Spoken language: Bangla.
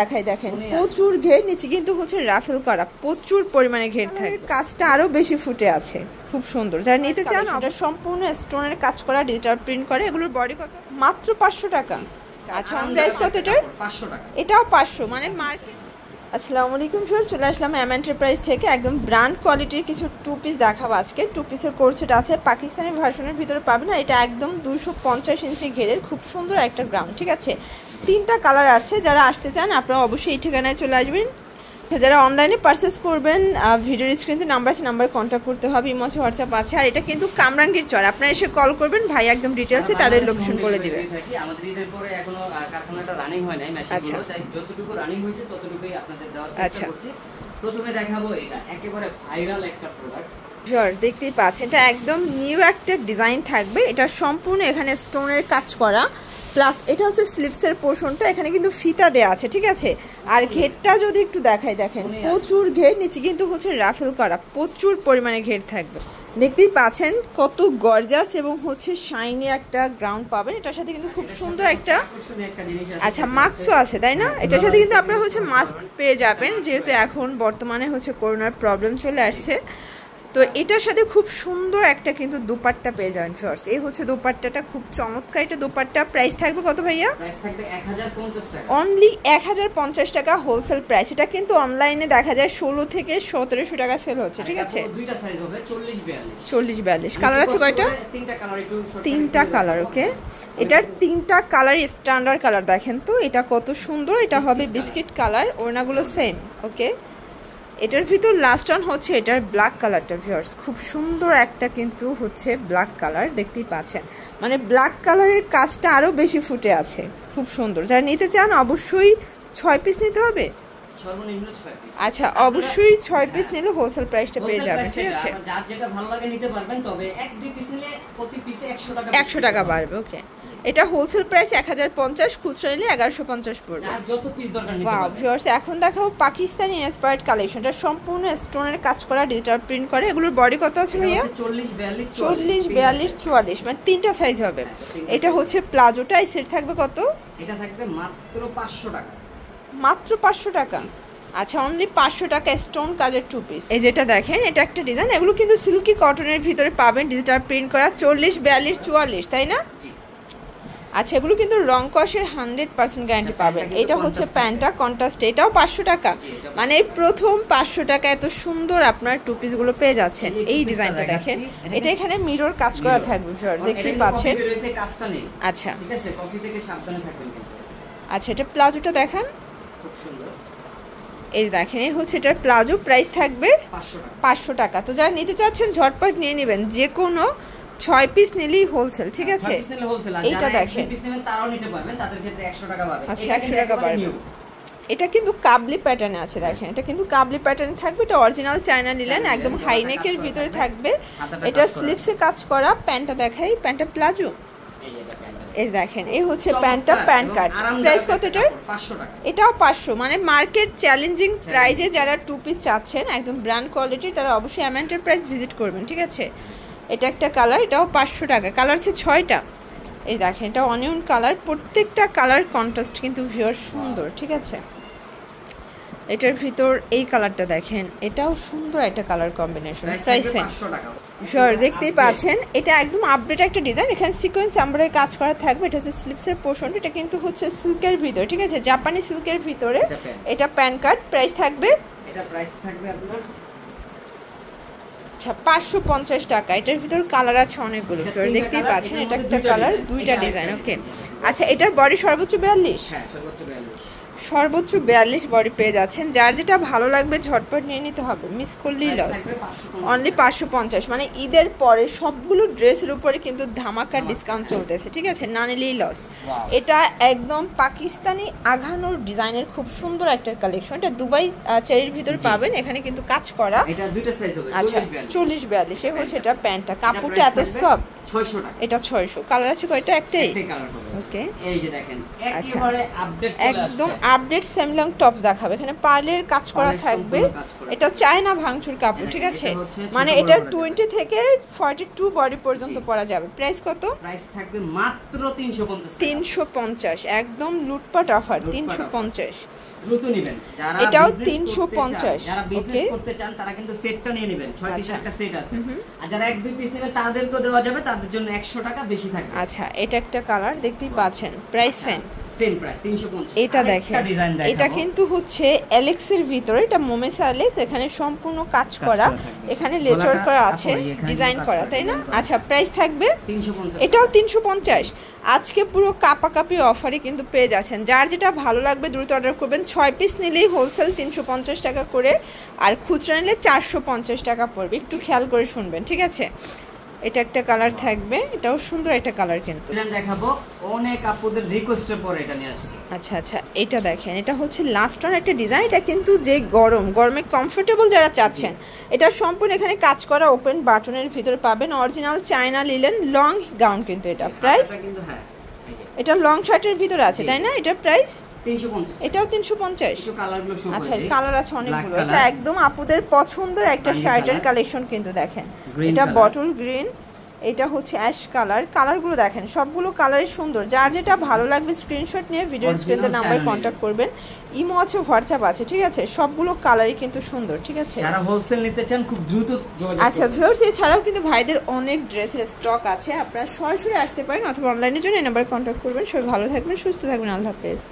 দেখাই দেখেন প্রচুর ঘের নিচে কিন্তু হচ্ছে রাফেল করা প্রচুর পরিমাণে ঘের থাকে কাজটা আরো বেশি ফুটে আছে খুব সুন্দর যারা নিতে চান এটা সম্পূর্ণ স্টোনের কাজ করা ডিজিটাল প্রিন্ট করে এগুলোর বডি কত মাত্র 500 টাকা আচ্ছা প্রাইস কত এটার 500 টাকা এটাও 500 মানে মার্কেট আসসালামু আলাইকুম স্যার চলে আসলাম এম এন্টারপ্রাইজ থেকে একদম ব্র্যান্ড কোয়ালিটির কিছু টু পিস দেখাবো আজকে টু পিসের কোর্সেট আছে পাকিস্তানি ভার্সনের ভিতরে পাবেন আর এটা একদম 250 ইঞ্চি ঘেরের খুব সুন্দর একটা গ্রাউন্ড ঠিক আছে তিনটা কালার আছে যারা আসতে চান আপনারা অবশ্যই এই ঠিকানায় চলে আসবেন যারা অনলাইনে পারচেস করবেন ভিডিওর স্ক্রিনে নাম্বার আছে নাম্বারে কন্ট্যাক্ট করতে হবে ইমো আছে হোয়াটসঅ্যাপ আছে আর এটা কিন্তু কামরাঙ্গীর চর আপনারা এসে কল করবেন ভাই একদম ডিটেইলসে তাদের লোকেশন বলে দিবে আমাদের ঈদের পরে এখনো কারখানাটা রানিং হয় নাই মেশিনগুলো তাই যতটুকু রানিং হয়েছে ততটুকুই আপনাদের দেওয়ার চেষ্টা করছি প্রথমে দেখাবো এটা একেবারে ভাইরাল একটা প্রোডাক্ট ভিউয়ার্স দেখতেই পাচ্ছেন এটা একদম নিউ একটা ডিজাইন থাকবে এটা সম্পূর্ণ এখানে স্টোনের কাজ করা প্লাস এটা হচ্ছে স্লিপসের পোর্শনটা এখানে কিন্তু ফিতা দেয়া আছে ঠিক আছে আর ঘেরটা যদি একটু দেখাই দেখেন প্রচুর ঘের নিচে কিন্তু হচ্ছে রাফেল করা প্রচুর পরিমাণে ঘের থাকবে দেখতেই পাচ্ছেন কত গর্জাস এবং হচ্ছে শাইনি একটা গ্রাউন্ড পাবেন এটার সাথে কিন্তু খুব সুন্দর একটা আচ্ছা মাস্কও আছে তাই না এটার সাথে কিন্তু আপনারা হচ্ছে মাস্ক পেয়ে যাবেন যেহেতু এখন বর্তমানে হচ্ছে করোনার প্রবলেম চলে আসছে তো এটার সাথে খুব সুন্দর একটা কিন্তু দুপাট্টা পেয়ে যাবেন ফিওর্স এই হচ্ছে দুপাট্টাটা খুব চমৎকার একটা দুপাট্টা প্রাইস থাকবে কত ভাইয়া প্রাইস থাকবে 1050 টাকা অনলি 1050 টাকা হোলসেল প্রাইস এটা কিন্তু অনলাইনে দেখা যায় 16 থেকে 1700 টাকা সেল হচ্ছে ঠিক আছে দুইটা সাইজ হবে 40 42 কালার আছে কয়টা তিনটা কালার একটু তিনটা কালার ওকে এটার তিনটা কালার স্ট্যান্ডার্ড কালার দেখেন তো এটা কত সুন্দর এটা হবে বিস্কিট কালার ওড়নাগুলো সেম ওকে এটার ভিতর লাস্ট অন হচ্ছে এটার ব্ল্যাক কালারটা ভিউয়ার্স খুব সুন্দর একটা কিন্তু হচ্ছে ব্ল্যাক কালার দেখতেই পাচ্ছেন মানে ব্ল্যাক কালারের কাজটা আরো বেশি ফুটে আছে খুব সুন্দর যারা নিতে চান অবশ্যই 6 পিস নিতে হবে সর্বনিম্ন 6 পিস আচ্ছা অবশ্যই 6 পিস নিলে হোলসেল প্রাইসটা পেয়ে যাবেন ঠিক আছে যার যেটা ভালো লাগে নিতে পারবেন তবে 1-2 পিস নিলে প্রতি পিসে 100 টাকা বাড়বে ওকে এটা হোলসেল প্রাইস 1050 খুচরা নিলে 1150 পড়বে আর যত পিস দরকার নিতে পারবেন ভিউয়ার্স এখন দেখাও পাকিস্তানি ইন্সপায়ার্ড কালেকশনটা সম্পূর্ণ স্টোনের কাজ করা ডিজিটাল প্রিন্ট করে এগুলোর বডি কত আছে ভাইয়া 40 42 44 মানে তিনটা সাইজ হবে এটা হচ্ছে প্লাজোটা এই সেট থাকবে কত এটা থাকবে মাত্র 500 টাকা মাত্র 500 টাকা আচ্ছা অনলি 500 টাকা স্টোন কাজের টু পিস এই যেটা দেখেন এটা একটা ডিজাইন এগুলো কিন্তু সিল্কি কটনের ভিতরে পাবেন ডিজিটাল প্রিন্ট করা 40 42 44 তাই না আচ্ছা এগুলো কিন্তু রং কষের 100% গ্যারান্টি পাবেন এটা হচ্ছে প্যান্টটা কন্ট্রাস্ট এটাও 500 টাকা মানে প্রথম 500 টাকা এত সুন্দর আপনার টু পিস গুলো পেয়ে যাচ্ছেন এই ডিজাইনটা দেখেন এটা এখানে মিরর কাজ করা থাকবে স্যার দেখতেই পাচ্ছেন আচ্ছা ঠিক আছে কফি থেকে সাবধানে থাকবেন কিন্তু আচ্ছা এটা প্লাজোটা দেখান খুব সুন্দর এই দেখেন এই হচ্ছে এটার প্লাজো প্রাইস থাকবে 500 টাকা তো যারা নিতে চাচ্ছেন ঝটপট নিয়ে নেবেন যে কোনো 6 পিস নিলেই হোলসেল ঠিক আছে এটা দেখেন পিস নেবেন তারাও নিতে পারবেন তাদের ক্ষেত্রে 100 টাকা পাবে আচ্ছা 100 টাকা পাবে এটা কিন্তু কাবলি প্যাটার্নে আছে দেখেন এটা কিন্তু কাবলি প্যাটার্নে থাকবে এটা অরিজিনাল চায়না লিলেন একদম হাই নেকের ভিতরে থাকবে এটা স্লিপসে কাজ করা প্যান্টটা দেখাই প্যান্টটা প্লাজো এই দেখেন এই হচ্ছে প্যান্টটা প্যান্ট কাট প্রাইস কত এটার 500 টাকা এটাও 500 মানে মার্কেট চ্যালেঞ্জিং প্রাইসে যারা টু পিস চাচ্ছেন একদম ব্র্যান্ড কোয়ালিটির তারা অবশ্যই এম এন্টারপ্রাইজ ভিজিট করবেন ঠিক আছে এটা একটা কালার এটাও 500 টাকা কালার আছে 6টা এই দেখেন এটা অনিয়ন কালার প্রত্যেকটা কালার কন্ট্রাস্ট কিন্তু ভিউয়ার সুন্দর ঠিক আছে এটার ভিতর এই কালারটা দেখেন এটাও সুন্দর একটা কালার কম্বিনেশন প্রাইস 500 টাকা শিওর দেখতেই পাচ্ছেন এটা একদম আপডেট একটা ডিজাইন এখানে সিকোয়েন্স এমব্রয়ডারি কাজ করা থাকবে এটা হচ্ছে স্লিপসের পোর্শন এটা কিন্তু হচ্ছে সিল্কের ভিতরে ঠিক আছে জাপানি সিল্কের ভিতরে এটা প্যান কার্ড প্রাইস থাকবে এটা প্রাইস থাকবে আপনার আচ্ছা 550 টাকা এটার ভিতর কালার আছে অনেকগুলো স্যার দেখতেই পাচ্ছেন এটা একটা কালার দুইটা ডিজাইন ওকে আচ্ছা এটার বডি সর্বোচ্চ 42 হ্যাঁ সর্বোচ্চ 42 বডি পেয়ে যাচ্ছেন যার যেটা ভালো লাগবে ঝটপট নিয়ে নিতে হবে মিস করলেই লস অনলি 550 মানে ঈদের পরে সবগুলো ড্রেসের উপরে কিন্তু ধামাকা ডিসকাউন্ট চলতেছে ঠিক আছে না নিলেই লস এটা একদম পাকিস্তানি আঘানোর ডিজাইনের খুব সুন্দর একটা কালেকশন এটা দুবাই চেরির ভিতর পাবেন এখানে কিন্তু কাজ করা এটা দুইটা সাইজ হবে আচ্ছা 40 42 এ হচ্ছে এটা প্যান্টটা কাপড়টা এত সফট 600 টাকা এটা 600 কালার আছে কয়টা একটাই কালার হবে ওকে এই যে দেখেন একেবারে আপডেট চলে আসছে একদম আপডেট সেমলং টপস দেখাবে এখানে পার্লের কাজ করা থাকবে এটা চায়না ভাঙচুর কাপড় ঠিক আছে মানে এটা 20 থেকে 42 বডি পর্যন্ত পরা যাবে প্রাইস কত প্রাইস থাকবে মাত্র 350 350 একদম লুটপাট অফার 350 দ্রুত নেবেন। যারা এটাও 350, যারা বিজনেস করতে চান তারা কিন্তু সেটটা নিয়ে নেবেন, 6 পিসের একটা সেট আছে। আর যারা 1-2 পিস নেবেন তাদেরকেও দেওয়া যাবে, তাদের জন্য 100 টাকা বেশি থাকবে। আচ্ছা, এটা একটা কালার দেখতেই পাচ্ছেন, প্রাইস সেম প্রাইস 350। এটা দেখেন, এটা কিন্তু হচ্ছে অ্যালেক্সের ভিতরে, এটা মোমেসা অ্যালেক্স, এখানে সম্পূর্ণ কাজ করা, এখানে লেজার করা আছে, ডিজাইন করা, তাই না? আচ্ছা, প্রাইস থাকবে 350, এটাও 350। আজকে পুরো কাপাকাপি অফারে কিন্তু পেয়ে যাচ্ছেন। যার যেটা ভালো লাগবে দ্রুত অর্ডার করবেন। 6 পিস নিলেই হোলসেল 350 টাকা করে, আর খুচরা নিলে 450 টাকা পড়বে। একটু খেয়াল করে শুনবেন, ঠিক আছে? এটা একটা কালার থাকবে, এটাও সুন্দর একটা কালার কিন্তু দেখাবো, অনেক আপুদের রিকোয়েস্টের পরে এটা নিয়ে আসছি। আচ্ছা আচ্ছা, এটা দেখেন, এটা হচ্ছে লাস্ট ওয়ান একটা ডিজাইন। এটা কিন্তু যে গরমে কমফোর্টেবল যারা চাচ্ছেন, এটা সম্পূর্ণ এখানে কাজ করা, ওপেন বাটনের ভিতরে পাবেন original China linen long gown কিন্তু। এটা প্রাইস কিন্তু হ্যাঁ, এটা লং শার্টের ভিতরে আছে, তাই না? এটা প্রাইস 350, এটাও 350। আচ্ছা, কালার আছে অনেকগুলো। এটা একদম আপুদের পছন্দের একটা শার্টের কালেকশন কিন্তু দেখেন। এটা বটল গ্রিন, এটা হচ্ছে অ্যাশ কালার। কালারগুলো দেখেন, সবগুলো কালারই সুন্দর। যার যেটা ভালো লাগবে স্ক্রিনশট নিয়ে ভিডিও স্ক্রিনে নাম্বারে কন্ট্যাক্ট করবেন। ইমো আছে, হোয়াটসঅ্যাপ আছে, ঠিক আছে? সবগুলো কালারই কিন্তু সুন্দর, ঠিক আছে? যারা হোলসেল নিতে চান খুব দ্রুত যোগাযোগ করুন। আচ্ছা ভিউয়ার্স, এছাড়াও কিন্তু ভাইদের অনেক ড্রেসের স্টক আছে, আপনারা সরাসরি আসতে পারেন অথবা অনলাইনের জন্য এই নাম্বারে কন্ট্যাক্ট করবেন। সবাই ভালো থাকবেন, সুস্থ থাকবেন, আল্লাহ হাফেজ।